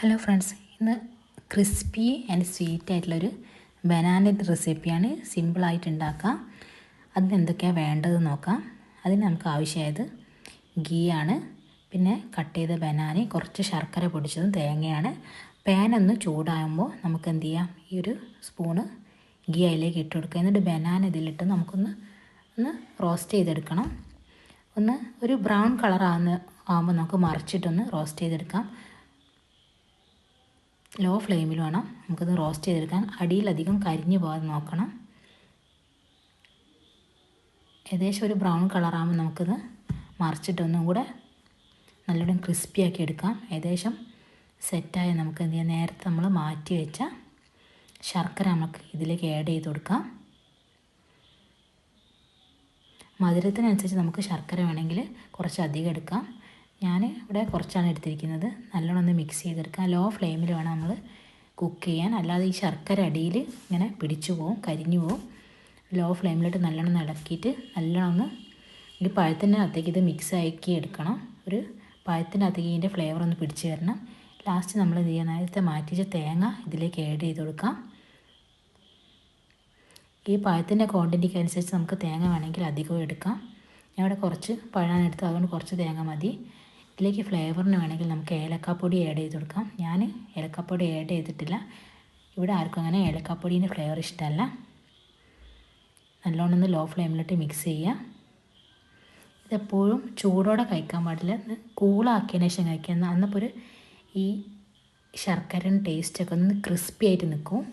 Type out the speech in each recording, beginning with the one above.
Hello friends, ഇന്ന് crispy and sweet ആയിട്ടുള്ളൊരു ബനാനയുടെ റെസിപ്പിയാണ്. സിമ്പിളായിട്ട് ഉണ്ടാക്കാം. അതിന് എന്തൊക്കെയാണ് വേണ്ടത് നോക്കാം. അതിന് നമുക്ക് ആവശ്യമായത് ഗീ ആണ്, പിന്നെ കട്ട് ചെയ്ത ബനാന, കുറച്ച് ശർക്കര പൊടിച്ചതും തേങ്ങയാണ്. പാനൊന്ന് ചൂടാകുമ്പോൾ നമുക്ക് എന്ത് ചെയ്യാം, ഈ ഒരു സ്പൂണ് ഗീ അതിലേക്ക് ഇട്ട് കൊടുക്കുക. എന്നിട്ട് ബനാന ഇതിലിട്ട് നമുക്കൊന്ന് റോസ്റ്റ് ചെയ്തെടുക്കണം. ഒരു ബ്രൗൺ കളർ ആകുമ്പോൾ നമുക്ക് മറിച്ചിട്ടൊന്ന് റോസ്റ്റ് ചെയ്തെടുക്കാം. ലോ ഫ്ലെയിമിൽ വേണം നമുക്കത് റോസ്റ്റ് ചെയ്തെടുക്കാൻ. അടിയിലധികം കരിഞ്ഞു പോകാതെ നോക്കണം. ഏകദേശം ഒരു ബ്രൗൺ കളറാകുമ്പോൾ നമുക്കത് മറിച്ചിട്ടൊന്നും കൂടെ നല്ലോണം ക്രിസ്പിയാക്കി എടുക്കാം. ഏകദേശം സെറ്റായി നമുക്ക് എന്ത് ചെയ്യാം, നേരത്തെ നമ്മൾ മാറ്റി വെച്ച ശർക്കര നമുക്ക് ഇതിലേക്ക് ആഡ് ചെയ്ത് കൊടുക്കാം. മധുരത്തിനനുസരിച്ച് നമുക്ക് ശർക്കര വേണമെങ്കിൽ കുറച്ച് അധികം എടുക്കാം. ഞാൻ ഇവിടെ കുറച്ചാണ് എടുത്തിരിക്കുന്നത്. നല്ലോണം ഒന്ന് മിക്സ് ചെയ്തെടുക്കാം. ലോ ഫ്ലെയിമിൽ വേണം നമ്മൾ കുക്ക് ചെയ്യാൻ, അല്ലാതെ ഈ ശർക്കര അടിയിൽ ഇങ്ങനെ പിടിച്ചു പോവും, കരിഞ്ഞു പോവും. ലോ ഫ്ലെയിമിലിട്ട് നല്ലോണം ഇളക്കിയിട്ട് നല്ലോണം ഈ പഴത്തിൻ്റെ അകത്തേക്ക് ഇത് മിക്സ് ആക്കി എടുക്കണം. ഒരു പഴത്തിൻ്റെ അകത്തേക്ക് ഇതിൻ്റെ ഫ്ലേവർ ഒന്ന് പിടിച്ച് വരണം. ലാസ്റ്റ് നമ്മൾ എന്ത് ചെയ്യുക, നേരത്തെ മാറ്റിച്ച തേങ്ങ ഇതിലേക്ക് ആഡ് ചെയ്ത് കൊടുക്കാം. ഈ പഴത്തിൻ്റെ ക്വാണ്ടിറ്റിക്ക് അനുസരിച്ച് നമുക്ക് തേങ്ങ വേണമെങ്കിൽ അധികം എടുക്കാം. ഞാൻ ഇവിടെ കുറച്ച് പഴമാണ് എടുത്തത്, അതുകൊണ്ട് കുറച്ച് തേങ്ങ മതി. ഇതിലേക്ക് ഫ്ലേവറിന് വേണമെങ്കിൽ നമുക്ക് ഏലക്കാപ്പൊടി ആഡ് ചെയ്ത് കൊടുക്കാം. ഞാൻ ഏലക്കാപ്പൊടി ആഡ് ചെയ്തിട്ടില്ല. ഇവിടെ ആർക്കും അങ്ങനെ ഏലക്കാപ്പൊടീൻ്റെ ഫ്ലേവർ ഇഷ്ടമല്ല. നല്ലോണം ഒന്ന് ലോ ഫ്ലെയിമിലിട്ട് മിക്സ് ചെയ്യുക. ഇതെപ്പോഴും ചൂടോടെ കഴിക്കാൻ പാടില്ല, കൂളാക്കിയതിന് ശേഷം കഴിക്കുക. അന്നപ്പോൾ ഈ ശർക്കരൻ്റെ ടേസ്റ്റൊക്കെ ഒന്ന് ക്രിസ്പി ആയിട്ട് നിൽക്കും.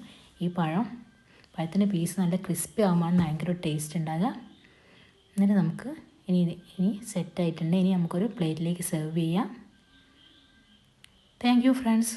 ഈ പഴത്തിൻ്റെ പീസ് നല്ല ക്രിസ്പി ആകുമ്പോഴാണ് ഭയങ്കര ടേസ്റ്റ് ഉണ്ടാകുക. എന്നിട്ട് നമുക്ക് ഇനി സെറ്റായിട്ടുണ്ട്. ഇനി നമുക്കൊരു പ്ലേറ്റിലേക്ക് സെർവ് ചെയ്യാം. Thank you friends.